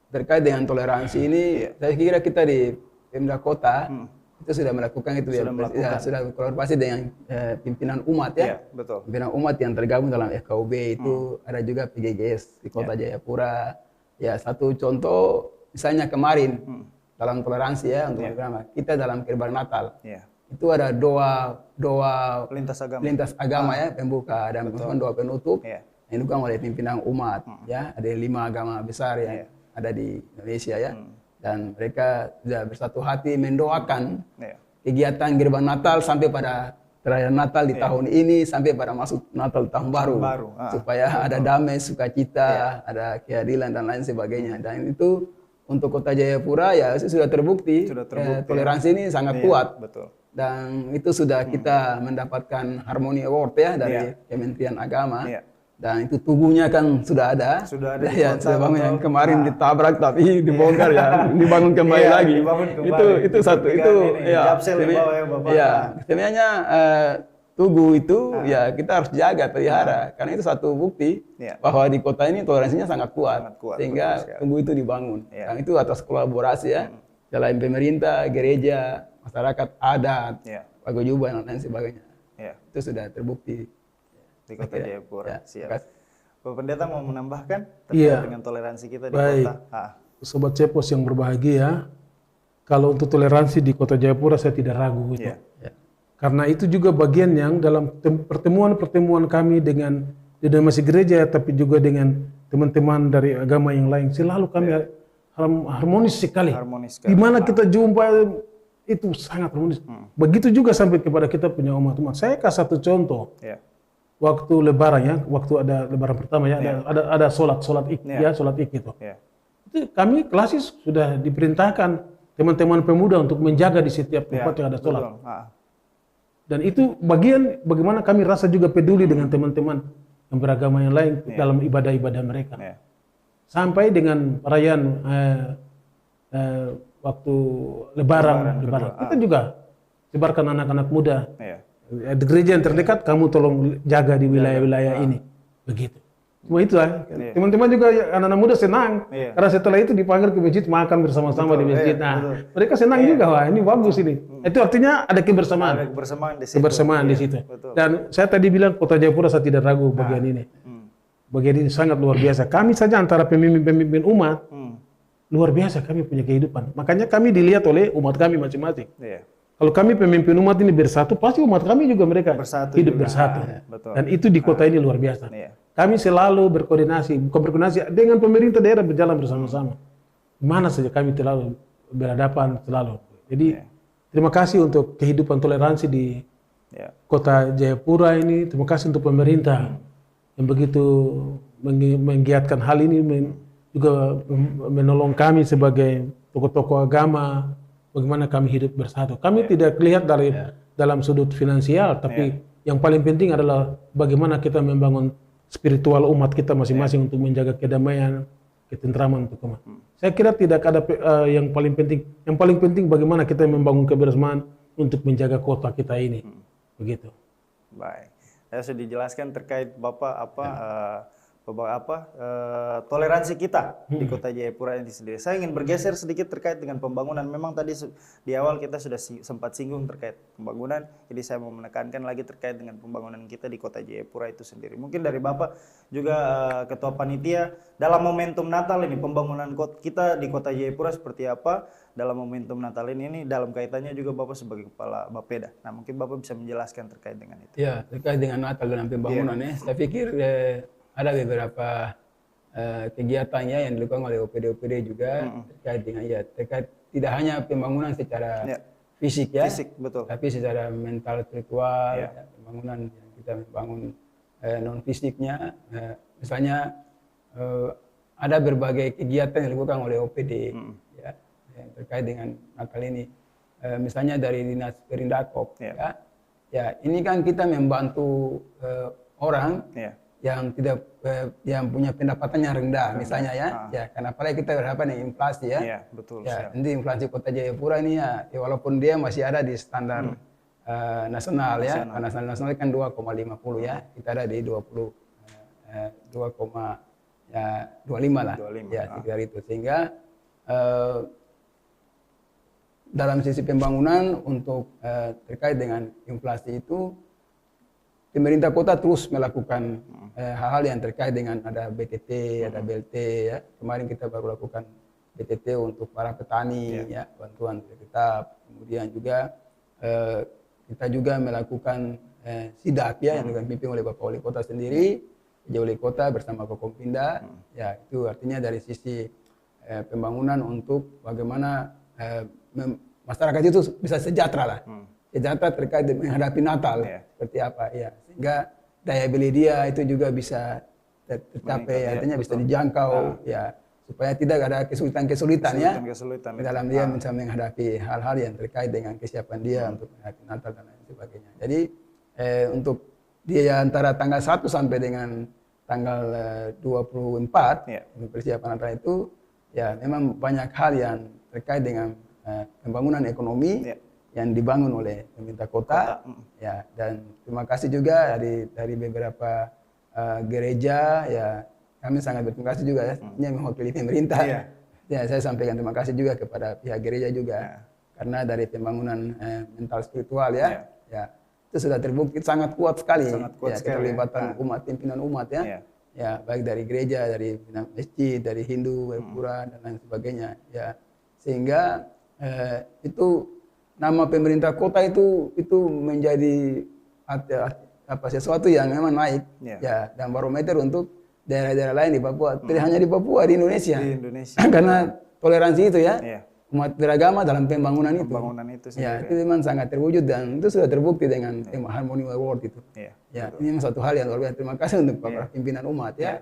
terkait dengan toleransi ini, saya kira kita di Pemda Kota itu sudah melakukan itu, sudah kolaborasi dengan pimpinan umat ya. Betul. Pimpinan umat yang tergabung dalam FKUB itu ada juga PGGS di Kota Jayapura. Ya, satu contoh misalnya kemarin dalam toleransi ya untuk agama kita dalam gerbang Natal. Itu ada doa lintas agama ya, pembuka dan doa penutup yang dilakukan oleh pimpinan umat ya. Ada 5 agama besar yang ada di Indonesia ya. Dan mereka sudah bersatu hati mendoakan kegiatan gerbang Natal sampai pada perayaan Natal di tahun ini sampai pada masuk Natal tahun baru. Supaya ada damai, sukacita, ada keadilan dan lain sebagainya. Dan itu untuk Kota Jayapura ya sudah terbukti, toleransi ini sangat kuat. Betul. Dan itu sudah kita mendapatkan Harmony Award ya dari Kementerian Agama. Dan itu tubuhnya kan sudah ada ya, sudah bangun yang kemarin ditabrak tapi dibongkar ya, dibangun kembali lagi. Itu satu itu ya. Sebenarnya tugu itu ya kita harus jaga, pelihara karena itu satu bukti bahwa di kota ini toleransinya sangat kuat sehingga tugu itu dibangun. Dan itu atas kolaborasi ya, selain pemerintah, gereja, masyarakat adat, paguyuban dan lain sebagainya. Itu sudah terbukti di Kota Jayapura. Siap. Bapak Pendeta mau menambahkan terkait dengan toleransi kita di kota? Sobat Cepos yang berbahagia, kalau untuk toleransi di Kota Jayapura saya tidak ragu itu. Karena itu juga bagian yang dalam pertemuan-pertemuan kami dengan masih gereja, tapi juga dengan teman-teman dari agama yang lain, selalu kami harmonis sekali. Di mana kita jumpa itu sangat harmonis. Begitu juga sampai kepada kita punya umat-umat. Saya kasih satu contoh. Waktu Lebaran ya, waktu ada Lebaran pertama ya, ada sholat id ya, sholat id itu. Itu kami klasis sudah diperintahkan teman-teman pemuda untuk menjaga di setiap tempat yang ada sholat. Dan itu bagian bagaimana kami rasa juga peduli dengan teman-teman yang beragama yang lain dalam ibadah-ibadah mereka. Sampai dengan perayaan waktu Lebaran. Kita juga sebarkan anak-anak muda. Di gereja yang terdekat kamu tolong jaga di wilayah-wilayah ini. Begitu. Cuma itu lah. Teman-teman juga anak-anak muda senang. Karena setelah itu dipanggil ke masjid makan bersama-sama di masjid. Nah, mereka senang juga, wah ini bagus ini. Itu artinya ada kebersamaan. Ada kebersamaan di situ. Dan saya tadi bilang Kota Jayapura saya tidak ragu bagian ini. Bagian ini sangat luar biasa. Kami saja antara pemimpin-pemimpin umat luar biasa kami punya kehidupan. Makanya kami dilihat oleh umat kami masing-masing. Kalau kami pemimpin umat ini bersatu, pasti umat kami juga mereka hidup bersatu. Dan itu di kota ini luar biasa. Kami selalu berkoordinasi dengan pemerintah daerah berjalan bersama-sama. Mana saja kami selalu berhadapan selalu. Jadi terima kasih untuk kehidupan toleransi di Kota Jayapura ini. Terima kasih untuk pemerintah yang begitu menggiatkan hal ini, juga menolong kami sebagai tokoh-tokoh agama. Bagaimana kami hidup bersatu. Kami tidak lihat dari dalam sudut finansial, tapi yang paling penting adalah bagaimana kita membangun spiritual umat kita masing-masing untuk menjaga kedamaian, ketentraman untuk umat. Saya kira tidak ada yang paling penting. Yang paling penting bagaimana kita membangun kebersamaan untuk menjaga kota kita ini. Begitu. Baik. Saya sudah dijelaskan terkait Bapak toleransi kita di Kota Jayapura ini sendiri. Saya ingin bergeser sedikit terkait dengan pembangunan. Memang tadi di awal kita sudah sempat singgung terkait pembangunan. Jadi saya mau menekankan lagi terkait dengan pembangunan kita di Kota Jayapura itu sendiri. Mungkin dari Bapak juga Ketua Panitia dalam momentum Natal ini pembangunan kita di Kota Jayapura seperti apa dalam momentum Natal ini dalam kaitannya juga Bapak sebagai Kepala Bapeda. Nah mungkin Bapak bisa menjelaskan terkait dengan itu. Ya, terkait dengan Natal dalam pembangunan saya pikir ada beberapa kegiatannya yang dilakukan oleh OPD-OPD juga terkait dengan terkait tidak hanya pembangunan secara fisik ya, betul. Tapi secara mental, spiritual, pembangunan yang kita membangun non fisiknya, misalnya ada berbagai kegiatan yang dilakukan oleh OPD ya, yang terkait dengan Natal ini, misalnya dari Dinas Perindakop ya, Ya, ini kan kita membantu orang yang tidak yang punya pendapatan yang rendah, misalnya ya. Ya, karena apalagi kita berhadapan dengan inflasi ya. Iya, betul. Ya, nanti inflasi Kota Jayapura ini ya walaupun dia masih ada di standar nasional ya. Nasional kan 2,50 ya. Kita ada di 25 lah. 25, ya, sekitar itu. Sehingga dalam sisi pembangunan untuk terkait dengan inflasi itu pemerintah kota terus melakukan hal-hal yang terkait dengan ada BTT, ada BLT ya. Kemarin kita baru lakukan BTT untuk para petani ya, bantuan tetap. Kemudian juga kita juga melakukan sidak ya yang dipimpin oleh Bapak Wali Kota sendiri, Wali Kota bersama Kokompinda. Ya, itu artinya dari sisi pembangunan untuk bagaimana masyarakat itu bisa sejahtera lah. Sejahtera terkait dengan menghadapi Natal seperti apa ya, sehingga daya beli dia itu juga bisa tercapai, artinya bisa dijangkau ya, supaya tidak ada kesulitan ya dalam dia bisa menghadapi hal-hal yang terkait dengan kesiapan dia untuk menghadapi Natal dan lain sebagainya. Jadi untuk dia antara tanggal 1 sampai dengan tanggal 24 persiapan Natal itu ya memang banyak hal yang terkait dengan pembangunan ekonomi yang dibangun oleh pemerintah kota. Ya, dan terima kasih juga dari beberapa gereja ya, kami sangat berterima kasih juga ya, yang mewakili pemerintah. Ya, saya sampaikan terima kasih juga kepada pihak gereja juga karena dari pembangunan mental spiritual ya, itu sudah terbukti sangat kuat sekali. Keterlibatan umat, pimpinan umat ya. Ya, baik dari gereja, dari masjid, dari Hindu, pura dan lain sebagainya ya. Sehingga itu nama pemerintah kota itu menjadi sesuatu yang memang naik ya, dan barometer untuk daerah-daerah lain di Papua. Tidak hanya di Papua, di Indonesia. Karena toleransi itu ya, umat beragama dalam pembangunan itu ya, itu memang sangat terwujud dan itu sudah terbukti dengan tema Harmony Award itu. Ya, ini memang satu hal yang luar biasa. Terima kasih untuk para pimpinan umat ya.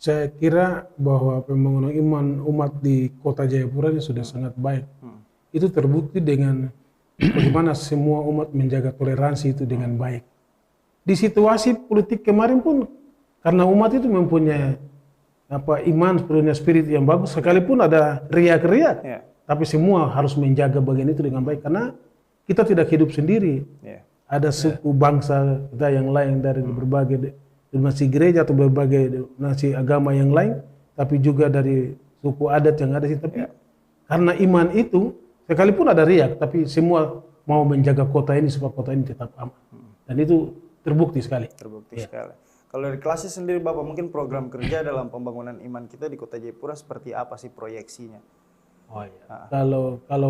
Saya kira bahwa pembangunan umat di Kota Jayapura ini sudah sangat baik. Itu terbukti dengan bagaimana semua umat menjaga toleransi itu dengan baik. Di situasi politik kemarin pun, karena umat itu mempunyai iman, punya spirit yang bagus, sekalipun ada riak-riak, tapi semua harus menjaga bagian itu dengan baik, karena kita tidak hidup sendiri. Ada suku bangsa kita yang lain dari berbagai donasi gereja atau berbagai donasi agama yang lain, tapi juga dari suku adat yang ada di sini. Tapi karena iman itu, sekalipun ada riak, tapi semua mau menjaga kota ini supaya kota ini tetap aman. Dan itu terbukti sekali. Sekali. Kalau dari Klasis sendiri Bapak, mungkin program kerja dalam pembangunan iman kita di Kota Jayapura seperti apa sih proyeksinya? Oh iya.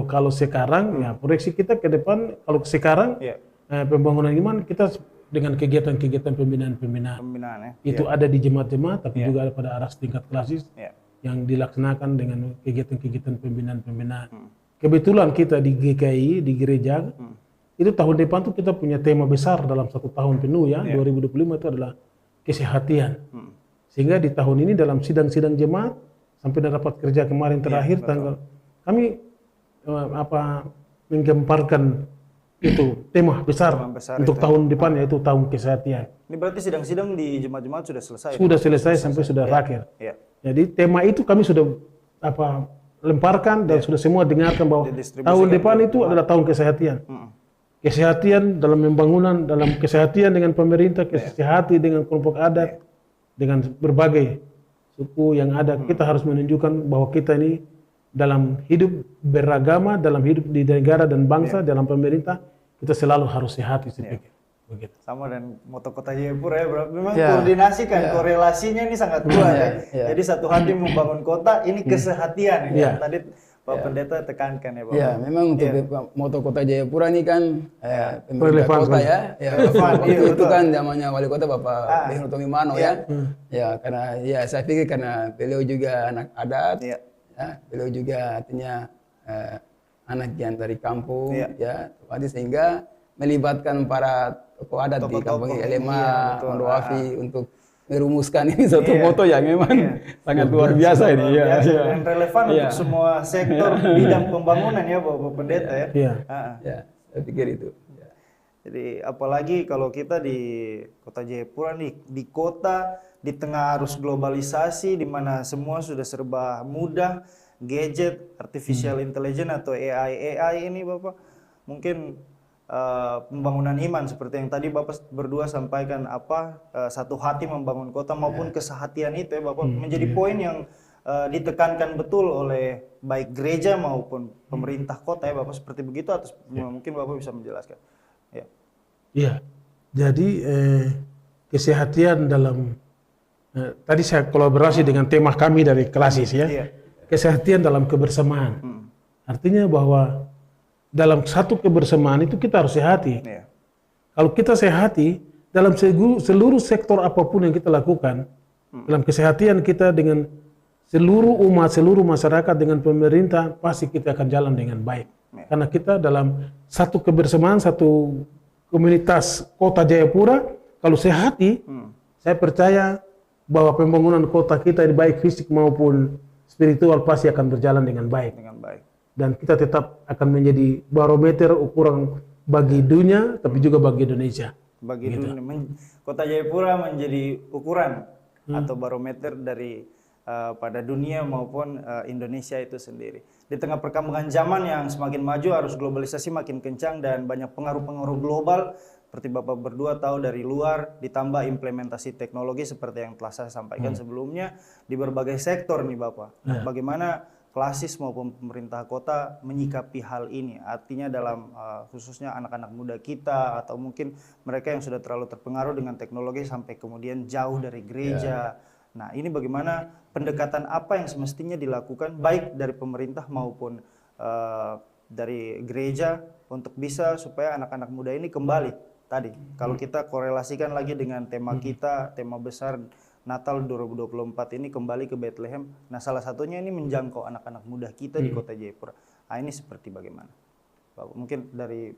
Kalau sekarang ya proyeksi kita ke depan, kalau sekarang pembangunan iman kita dengan kegiatan-kegiatan pembinaan itu ada di jemaat-jemaat, tapi juga ada pada arah tingkat Klasis yang dilaksanakan dengan kegiatan-kegiatan pembinaan. Kebetulan kita di GKI, di gereja, itu tahun depan tuh kita punya tema besar dalam 1 tahun penuh ya, 2025 itu adalah kesehatan. Sehingga di tahun ini dalam sidang-sidang jemaat, sampai dapat kerja kemarin terakhir kami menggemparkan itu tema besar untuk tahun depan, yaitu tahun kesehatan. Ini berarti sidang-sidang di jemaat-jemaat sudah selesai? Sudah selesai sampai sudah berakhir. Jadi tema itu kami sudah lemparkan dan sudah semua dengarkan bahwa tahun depan itu adalah tahun kesehatan. Kesehatan dalam pembangunan, dalam kesehatan dengan pemerintah, kesehatan dengan kelompok adat, dengan berbagai suku yang ada. Kita harus menunjukkan bahwa kita ini dalam hidup beragama, dalam hidup di negara dan bangsa, dalam pemerintah, kita selalu harus sehat, saya pikir. Begitu. Sama dan moto Kota Jayapura ya bro, memang koordinasi kan, korelasinya ini sangat kuat ya. Jadi satu hati membangun kota, ini kesehatan ya. Tadi Pak Pendeta tekankan ya Bapak. Ya, memang untuk moto Kota Jayapura ini kan pemerintah kota ya. Itu kan zamannya wali kota Bapak Beno Tomimano ya. Ya, karena ya saya pikir karena beliau juga anak adat, beliau juga artinya anak yang dari kampung ya, sehingga melibatkan para tokoh adat di kampung Elema, Mondowafi untuk merumuskan ini satu foto yang memang sangat luar biasa ini dan relevan untuk semua sektor bidang pembangunan ya Bapak Pendeta ya. Ya, saya pikir itu. Jadi apalagi kalau kita di Kota Jayapura nih, di kota di tengah arus globalisasi di mana semua sudah serba mudah, gadget, artificial intelligence atau AI ini Bapak, mungkin pembangunan iman seperti yang tadi Bapak berdua sampaikan satu hati membangun kota maupun kesehatian itu ya Bapak menjadi poin yang ditekankan betul oleh baik gereja maupun pemerintah kota ya Bapak, seperti begitu atau mungkin Bapak bisa menjelaskan. Ya. Iya. Jadi kesehatan dalam tadi saya kolaborasi dengan tema kami dari Klasis ya. Iya. Kesehatan dalam kebersamaan. Artinya bahwa dalam satu kebersamaan itu kita harus sehati. Iya. Kalau kita sehati dalam seluruh sektor apapun yang kita lakukan, dalam kesehatan kita dengan seluruh umat, seluruh masyarakat dengan pemerintah, pasti kita akan jalan dengan baik. Iya. Karena kita dalam satu kebersamaan, satu komunitas Kota Jayapura, kalau sehati, saya percaya bahwa pembangunan kota kita baik fisik maupun spiritual pasti akan berjalan dengan baik. Dan kita tetap akan menjadi barometer ukuran bagi dunia, tapi juga bagi Indonesia. Bagi dunia, Kota Jayapura menjadi ukuran atau barometer dari pada dunia maupun Indonesia itu sendiri. Di tengah perkembangan zaman yang semakin maju, arus globalisasi makin kencang dan banyak pengaruh-pengaruh global seperti Bapak berdua tahu dari luar, ditambah implementasi teknologi seperti yang telah saya sampaikan sebelumnya di berbagai sektor nih Bapak. Bagaimana Klasis maupun pemerintah kota menyikapi hal ini? Artinya dalam khususnya anak-anak muda kita atau mungkin mereka yang sudah terlalu terpengaruh dengan teknologi sampai kemudian jauh dari gereja. Nah, ini bagaimana pendekatan apa yang semestinya dilakukan baik dari pemerintah maupun dari gereja untuk bisa supaya anak-anak muda ini kembali tadi. Kalau kita korelasikan lagi dengan tema kita, tema besar Natal 2024 ini kembali ke Bethlehem. Nah, salah satunya ini menjangkau anak-anak muda kita di Kota Jayapura. Nah, ini seperti bagaimana? Bapak, mungkin dari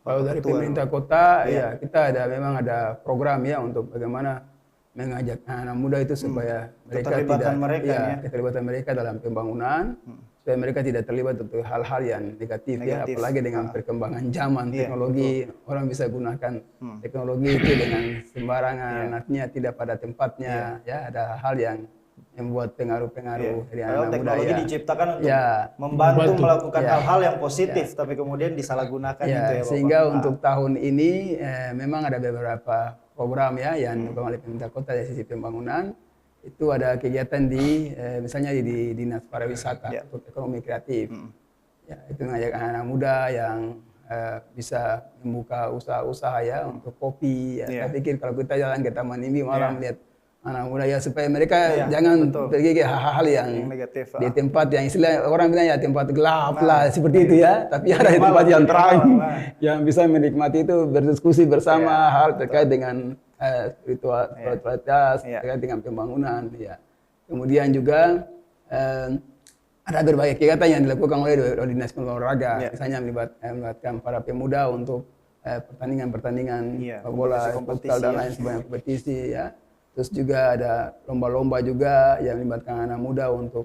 kalau dari pemerintah kota kita memang ada program ya untuk bagaimana mengajak anak muda itu supaya keterlibatan mereka dalam pembangunan, supaya mereka tidak terlibat untuk hal-hal yang negatif ya, apalagi dengan perkembangan zaman teknologi, orang bisa gunakan teknologi itu dengan sembarangan, artinya tidak pada tempatnya ya, ada hal yang membuat pengaruh-pengaruh dari anak muda. Teknologi diciptakan untuk membantu melakukan hal-hal yang positif, tapi kemudian disalahgunakan gitu ya Bapak. Sehingga untuk tahun ini memang ada beberapa program ya yang oleh pemerintah kota dari sisi pembangunan. Itu ada kegiatan di misalnya di Dinas Pariwisata untuk ekonomi kreatif. Ya, itu mengajak anak-anak muda yang bisa membuka usaha-usaha ya untuk kopi. Saya pikir kalau kita jalan ke Taman Mimpi malam lihat anak muda ya supaya mereka jangan pergi ke hal-hal yang negatif, di tempat yang istilah orang bilang ya tempat gelap lah seperti itu ya, tapi ada di tempat yang terang yang bisa menikmati itu, berdiskusi bersama hal terkait dengan spiritualitas, terkait dengan pembangunan ya. Kemudian juga ada berbagai kegiatan yang dilakukan oleh Dinas Olahraga, misalnya melibatkan para pemuda untuk pertandingan-pertandingan bola, futsal dan lain sebagainya, kompetisi ya. Terus juga ada lomba-lomba juga yang melibatkan anak muda untuk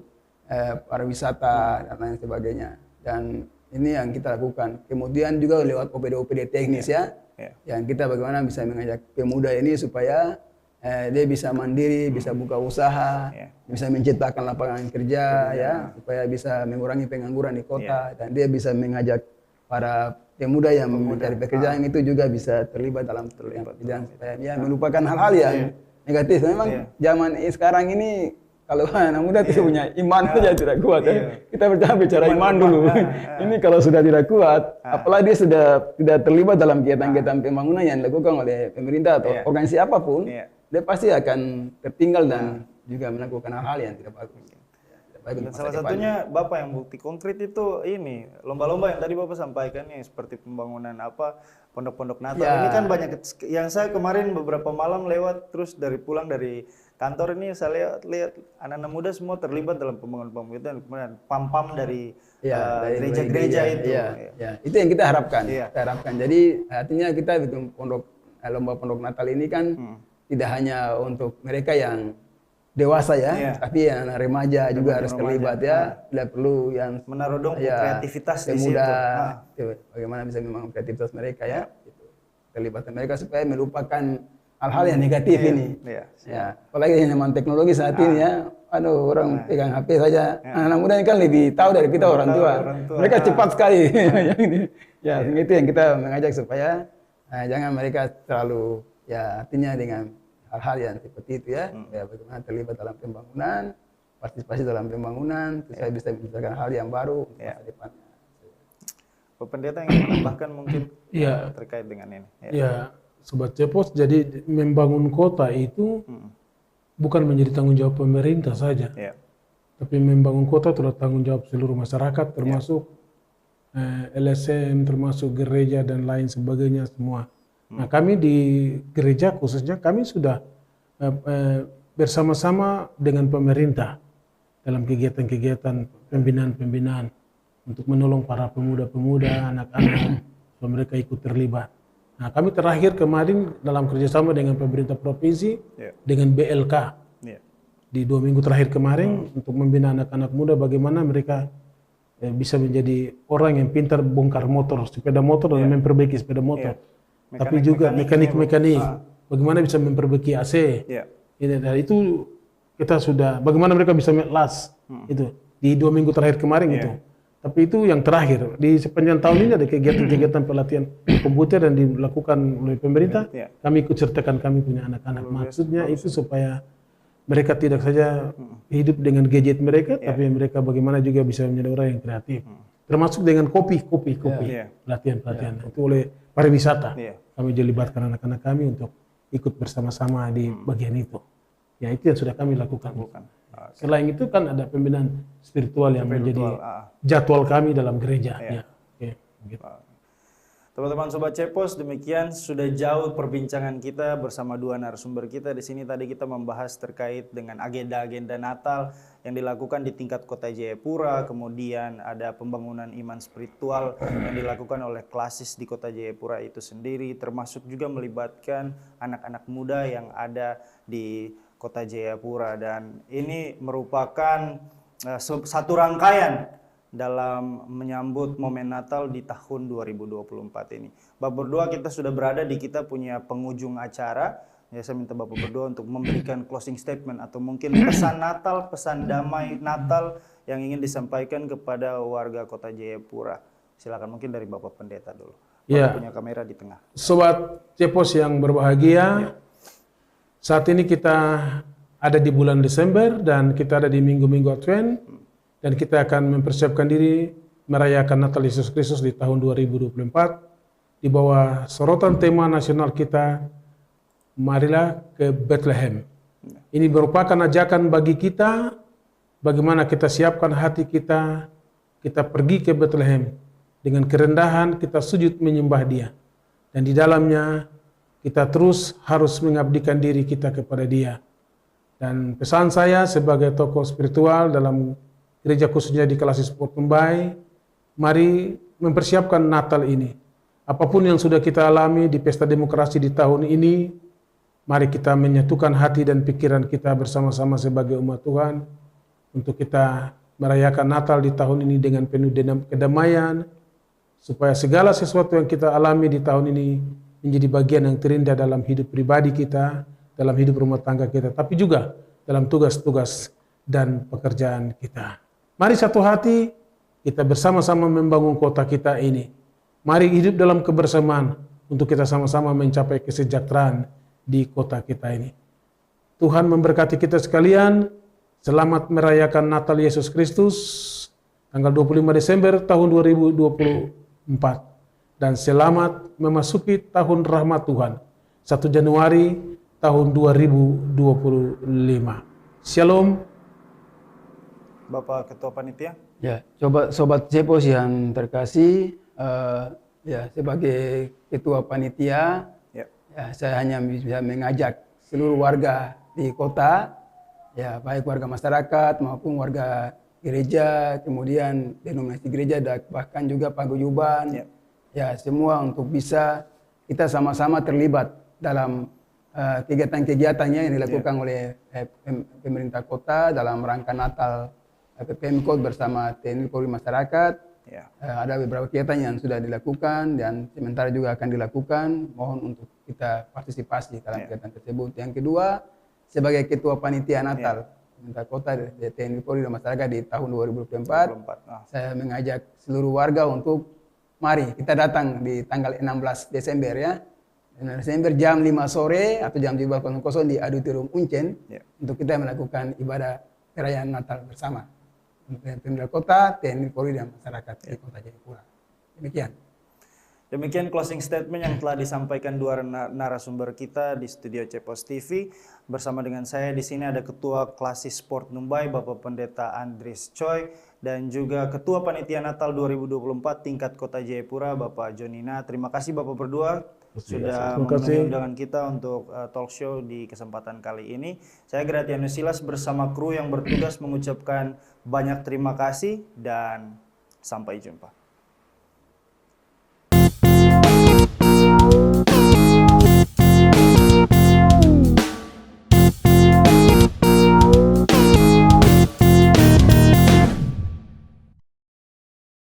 pariwisata dan lain sebagainya. Dan ini yang kita lakukan. Kemudian juga lewat OPD-OPD teknis yang kita bagaimana bisa mengajak pemuda ini supaya dia bisa mandiri, bisa buka usaha, bisa menciptakan lapangan kerja, supaya bisa mengurangi pengangguran di kota, dan dia bisa mengajak para pemuda yang mencari pekerjaan itu juga bisa terlibat dalam pekerjaan supaya melupakan hal-hal yang negatif. Memang zaman sekarang ini kalau anak muda tidak punya iman saja tidak kuat. Kita bicara iman dulu. Ini kalau sudah tidak kuat, apalagi dia sudah tidak terlibat dalam kegiatan-kegiatan pembangunan yang dilakukan oleh pemerintah atau organisasi apapun, dia pasti akan tertinggal dan juga melakukan hal-hal yang tidak bagus. Dan salah satunya Bapak yang bukti konkret itu ini lomba-lomba yang tadi Bapak sampaikan nih, seperti pembangunan pondok-pondok Natal. Ini kan banyak yang saya kemarin beberapa malam lewat terus pulang dari kantor ini saya lihat anak-anak muda semua terlibat dalam pembangunan kemudian pam-pam dari gereja-gereja itu. Itu yang kita harapkan. Kita harapkan. Jadi artinya kita bikin lomba pondok Natal ini kan tidak hanya untuk mereka yang dewasa tapi yang anak remaja juga harus terlibat tidak perlu yang menaruh kreativitas di situ. Bagaimana bisa membangun kreativitas mereka keterlibatan mereka supaya melupakan hal-hal yang negatif ini. Ya, apalagi zaman teknologi saat ini ya, orang pegang HP saja. Anak muda ini kan lebih tahu dari kita orang tua. Mereka cepat sekali. Yang ini. Ya, itu yang kita mengajak supaya jangan mereka terlalu ya artinya dengan hal-hal yang seperti itu ya. Ya bagaimana terlibat dalam pembangunan, partisipasi dalam pembangunan, supaya bisa menciptakan hal yang baru masa depannya. Pak Pendeta yang menambahkan mungkin terkait dengan ini. Ya, Sobat Cepos, jadi membangun kota itu bukan menjadi tanggung jawab pemerintah saja, tapi membangun kota adalah tanggung jawab seluruh masyarakat, termasuk LSM, termasuk gereja dan lain sebagainya semua. Nah, kami di gereja khususnya kami sudah bersama-sama dengan pemerintah dalam kegiatan-kegiatan pembinaan-pembinaan untuk menolong para pemuda-pemuda, anak-anak, supaya mereka ikut terlibat. Nah, kami terakhir kemarin dalam kerjasama dengan pemerintah provinsi, dengan BLK, di 2 minggu terakhir kemarin untuk membina anak-anak muda bagaimana mereka bisa menjadi orang yang pintar bongkar motor, sepeda motor dan memperbaiki sepeda motor. Tapi juga mekanik-mekanik, bagaimana bisa memperbaiki AC. Dan itu kita sudah, bagaimana mereka bisa las, itu di 2 minggu terakhir kemarin itu. Tapi itu yang terakhir. Di sepanjang tahun ini ada kegiatan-kegiatan pelatihan komputer yang dilakukan oleh pemerintah. Kami ikut sertakan kami punya anak-anak. Maksudnya itu supaya mereka tidak saja hidup dengan gadget mereka, tapi mereka bagaimana juga bisa menjadi orang yang kreatif. Termasuk dengan kopi, pelatihan-pelatihan. Itu oleh pariwisata. Kami dilibatkan anak-anak kami untuk ikut bersama-sama di bagian itu. Ya, itu yang sudah kami lakukan. Selain itu kan ada pembinaan spiritual yang menjadi jadwal kami dalam gereja. Teman-teman Sobat Cepos, demikian sudah jauh perbincangan kita bersama 2 narasumber kita. Di sini tadi kita membahas terkait dengan agenda-agenda Natal yang dilakukan di tingkat Kota Jayapura, kemudian ada pembangunan iman spiritual yang dilakukan oleh klasis di Kota Jayapura itu sendiri, termasuk juga melibatkan anak-anak muda yang ada di Kota Jayapura, dan ini merupakan satu rangkaian dalam menyambut momen Natal di tahun 2024 ini. Bapak berdoa kita sudah berada di kita punya penghujung acara. Ya, saya minta Bapak berdoa untuk memberikan closing statement atau mungkin pesan Natal, pesan damai Natal yang ingin disampaikan kepada warga Kota Jayapura. Silakan mungkin dari Bapak Pendeta dulu. Bapak punya kamera di tengah. Sobat Cepos yang berbahagia, saat ini kita ada di bulan Desember dan kita ada di minggu-minggu Advent. Dan kita akan mempersiapkan diri merayakan Natal Yesus Kristus di tahun 2024 di bawah sorotan tema nasional kita, marilah ke Bethlehem. Ini merupakan ajakan bagi kita, bagaimana kita siapkan hati kita, kita pergi ke Bethlehem. Dengan kerendahan kita sujud menyembah Dia. Dan di dalamnya kita terus harus mengabdikan diri kita kepada Dia. Dan pesan saya sebagai tokoh spiritual dalam gereja khususnya di Klasis Port Kembai, mari mempersiapkan Natal ini. Apapun yang sudah kita alami di pesta demokrasi di tahun ini, mari kita menyatukan hati dan pikiran kita bersama-sama sebagai umat Tuhan untuk kita merayakan Natal di tahun ini dengan penuh kedamaian, supaya segala sesuatu yang kita alami di tahun ini menjadi bagian yang terindah dalam hidup pribadi kita, dalam hidup rumah tangga kita, tapi juga dalam tugas-tugas dan pekerjaan kita. Mari satu hati, kita bersama-sama membangun kota kita ini. Mari hidup dalam kebersamaan untuk kita sama-sama mencapai kesejahteraan di kota kita ini. Tuhan memberkati kita sekalian. Selamat merayakan Natal Yesus Kristus tanggal 25 Desember tahun 2024. Dan selamat memasuki tahun rahmat Tuhan 1 Januari tahun 2025. Shalom. Bapak Ketua Panitia. Ya, coba Sobat Cepos yang terkasih, ya sebagai Ketua Panitia, ya saya hanya bisa mengajak seluruh warga di kota, ya baik warga masyarakat maupun warga gereja, kemudian denominasi gereja, bahkan juga paguyuban, ya semua untuk bisa kita sama-sama terlibat dalam kegiatan-kegiatannya yang dilakukan oleh pemerintah kota dalam rangka Natal PPMKOT bersama TNI Polri Masyarakat, Ada beberapa kegiatan yang sudah dilakukan dan sementara juga akan dilakukan. Mohon untuk kita partisipasi dalam kegiatan tersebut. Yang kedua, sebagai Ketua Panitia Natal pemerintah kota TNI Polri dan masyarakat di tahun 2024, saya mengajak seluruh warga untuk mari kita datang di tanggal 16 Desember ya. 16 Desember jam 5 sore atau jam 17.00 di Auditorium Uncen untuk kita melakukan ibadah perayaan Natal bersama. Pemerintah kota, TNI Polri dan masyarakat di Kota Jayapura. Demikian closing statement yang telah disampaikan dua narasumber kita di studio Cepos TV. Bersama dengan saya di sini ada Ketua Klasis Sport Numbai Bapak Pendeta Andries Choi dan juga Ketua Panitia Natal 2024 tingkat Kota Jayapura Bapak Jonina. Terima kasih Bapak berdua sudah memenuhi undangan kita untuk talk show di kesempatan kali ini. Saya Gratianus Silas bersama kru yang bertugas mengucapkan banyak terima kasih dan sampai jumpa.